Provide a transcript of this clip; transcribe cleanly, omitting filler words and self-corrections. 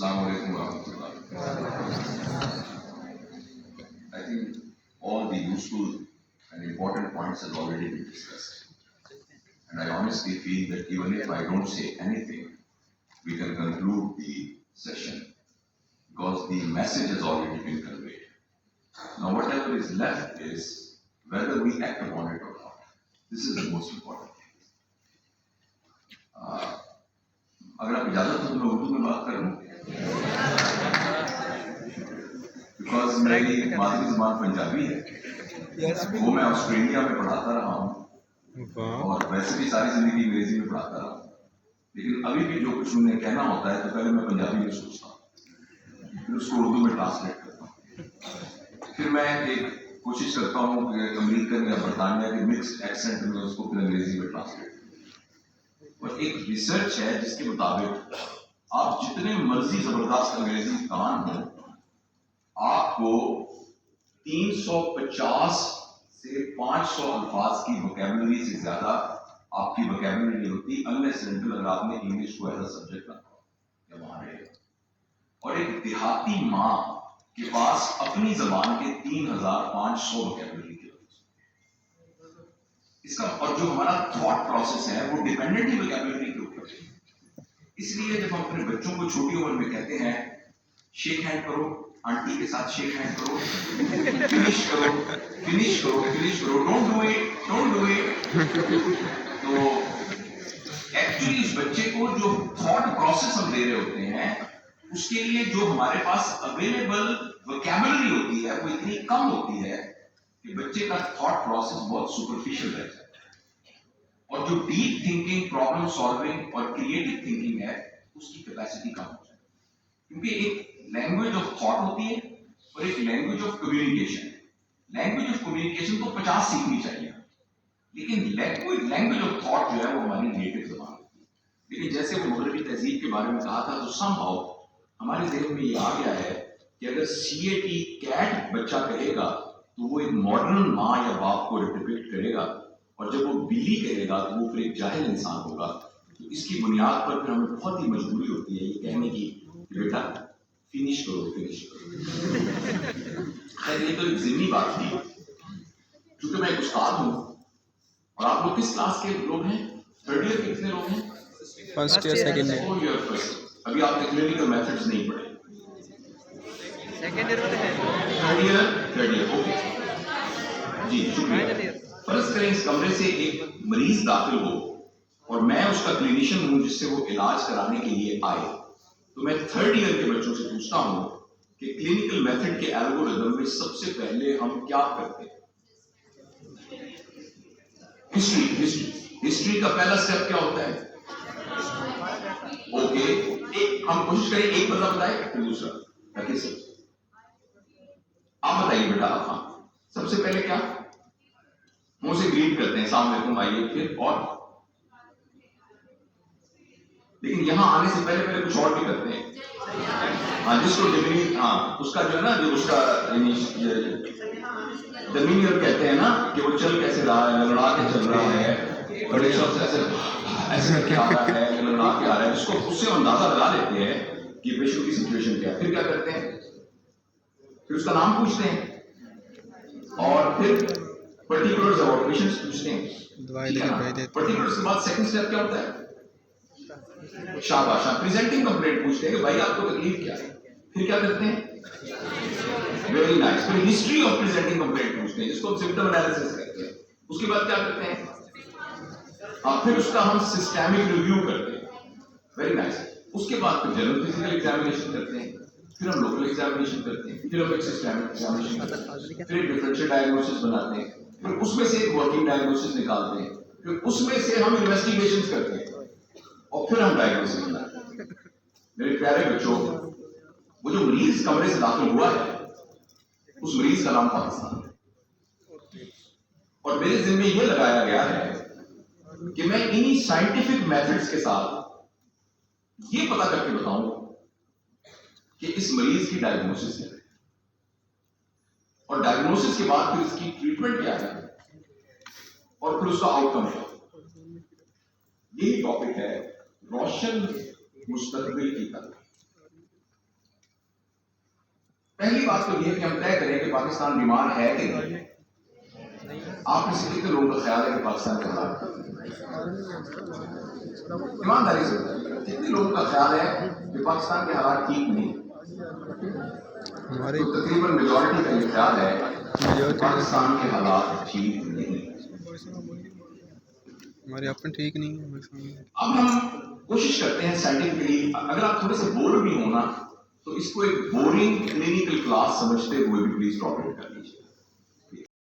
Assalamu alaikum warahmatullah. I think all the useful and important points have already been discussed. And I honestly feel that even if I don't say anything, we can conclude the session because the message has already been conveyed. Now whatever is left is whether we act upon it or not. This is the most important thing. अगर आप इजाजत हो तो मैं उर्दू में बात करूं because मेरी मादरी ज़बान पंजाबी है वो मैं ऑस्ट्रेलिया में पढ़ाता रहा हूँ और वैसे भी सारी जिंदगी अंग्रेजी में पढ़ाता रहा हूँ, लेकिन अभी भी जो कुछ उन्हें कहना होता है तो पहले मैं पंजाबी में सोचता हूँ, फिर उसको उर्दू में ट्रांसलेट करता हूँ, फिर मैं एक कोशिश करता हूँ कि अमेरिकन या बरतानिया के मिक्स्ड एक्सेंट में उसको फिर अंग्रेजी में ट्रांसलेट। और एक रिसर्च है जिसके मुताबिक आप जितने मर्जी जबरदस्त अंग्रेजी कान हो, आपको 350 से 500 अल्फाज की वोकैबुलरी से ज्यादा आपकी वोकैबुलरी नहीं होती अनलेस अगर आपने इंग्लिश को एज अ सब्जेक्ट रखा या वहां रहे। और एक देहाती माँ के पास अपनी जबान के 3500 वोकैबुलरी की इसका, और जो हमारा थॉट प्रोसेस है वो डिपेंडेंट ही वोकैबुलरी के ऊपर है। इसलिए जब हम अपने बच्चों को छोटी उम्र में कहते हैं शेक हैंड करो, आंटी के साथ शेक हैंड करो, फिनिश करो, फिनिश करो, फिनिश करो, don't do it, don't do it, तो एक्चुअली इस बच्चे को जो थॉट प्रोसेस हम दे रहे होते हैं उसके लिए जो हमारे पास अवेलेबल वोकैबुलरी होती है वो इतनी कम होती है कि बच्चे का थॉट प्रोसेस बहुत सुपरफिशियल रहता है और जो डीप थिंकिंग, प्रॉब्लम सॉल्विंग और क्रिएटिव थिंकिंग है उसकी कैपेसिटी कम हो जाती है। क्योंकि एक लैंग्वेज ऑफ थॉट होती है और एक language of communication. Language of communication तो 50 सीखनी चाहिए, लेकिन लैंग्वेज ऑफ थॉट जो है वो हमारी नेटिव जबान होती है। लेकिन जैसे वो मगरबी तहजीब के बारे में कहा था तो समहाउ हमारे ज़हन में ये आ गया है कि अगर CAT कैट बच्चा कहेगा तो वो एक मॉडर्न माँ या बाप को डिपिक्ट करेगा, और जब वो बिल्ली कहेगा तो वो फिर एक जाहिल इंसान होगा। तो इसकी बुनियाद पर फिर हमें बहुत ही मजबूरी होती है ये कहने की कि बेटा फिनिश करो, फिनिश करो। खैर ये तो एक ज़िम्नी बात थी, क्योंकि मैं एक उस्ताद हूँ। और आप लोग किस क्लास के लोग हैं? थर्ड ईयर के कितने लोग हैं? First year, second year. अभी आपने क्लिनिकल मेथड्स नहीं पढ़े। सेकंड ईयर में थर्ड ईयर ओके जी, शुक्रिया। फर्ज करें इस कमरे से एक मरीज दाखिल हो और मैं उसका क्लिनिशियन हूं जिससे वो इलाज कराने के लिए आए, तो मैं थर्ड ईयर के बच्चों से पूछता हूं कि क्लिनिकल मेथड के एल्गोरिथम में सबसे पहले हम क्या करते हैं? हिस्ट्री का पहला स्टेप क्या होता है? ओके, एक हम कोशिश करें, एक बंदा बताए फिर दूसरा, ताकि सब आप बताइए बेटा। आप हाँ, सबसे पहले क्या मुंह से ग्रीट करते हैं, सामने तुम आइए, फिर और, लेकिन यहां आने से पहले पहले कुछ और भी करते हैं। हाँ, जिसको डिमिनी, हाँ उसका जो है ना, जो उसका डिमिनियर कहते हैं ना, कि वो चल कैसे रहा है, लड़ा के चल रहा है, बड़े शब्द ऐसे करके आ रहा है, लड़ा के आ रहा है, जिसको उससे अंदाजा लगा लेते हैं कि पेशेंट की सिचुएशन क्या है। फिर क्या करते हैं? फिर उसका नाम पूछते हैं और फिर पर्टिकुलर्स अबाउट पेशेंट्स पूछते हैं। पर्टिकुलर्स के बाद सेकंड स्टेप क्या होता है? शाबाश, प्रेजेंटिंग कंप्लेंट पूछते हैं कि भाई आपको तकलीफ क्या है। फिर क्या करते हैं? वेरी नाइस, फिर हिस्ट्री ऑफ प्रेजेंटिंग कंप्लेंट पूछते हैं जिसको हम सिम्पटम एनालिसिस कहते हैं। उसके बाद क्या करते हैं? फिर उसका हम सिस्टेमिक रिव्यू करते हैं। वेरी नाइस, उसके बाद फिर जनरल फिजिकल एग्जामिनेशन करते हैं, फिर हम लोकल एग्जामिनेशन करते हैं, फिर हम एक सिस्टेमिक एग्जामिनेशन करते हैं, फिर एक डिफरेंशियल डायग्नोसिस बनाते हैं, फिर उसमें से एक वर्किंग डायग्नोसिस निकालते हैं, फिर उसमें से हम इन्वेस्टिगेशंस करते हैं और फिर हम डायग्नोसिस बनाते हैं। मेरे प्यारे बच्चों, वो जो मरीज कमरे से दाखिल हुआ है उस मरीज का नाम पाकिस्तान है, और मेरे जिम्मे ये लगाया गया है कि मैं इन्हीं साइंटिफिक मेथड्स के साथ ये पता करके बताऊं कि इस मरीज की डायग्नोसिस क्या है, और डायग्नोसिस के बाद फिर इसकी ट्रीटमेंट क्या है, और फिर उसका आउटकम क्या है। यही टॉपिक है रोशन मुस्तकबिल की तरफ। पहली बात तो ये है कि हम तय करें कि पाकिस्तान बीमार है कि नहीं। आप में से कितने लोगों का ख्याल है कि पाकिस्तान के हालात, ईमानदारी से कितने लोगों का ख्याल है कि पाकिस्तान के हालात ठीक नहीं? हमारे तो तकरीबन मेजॉरिटी का ये ख्याल है कि पाकिस्तान के हालात ठीक नहीं। हमारे अपने ठीक नहीं है। अब हम कोशिश करते हैं साइंटिफिकली, अगर आप थोड़े से बोर भी हो ना तो इसको एक बोरिंग क्लिनिकल क्लास समझते हुए भी प्लीज टॉलरेट कर लीजिए।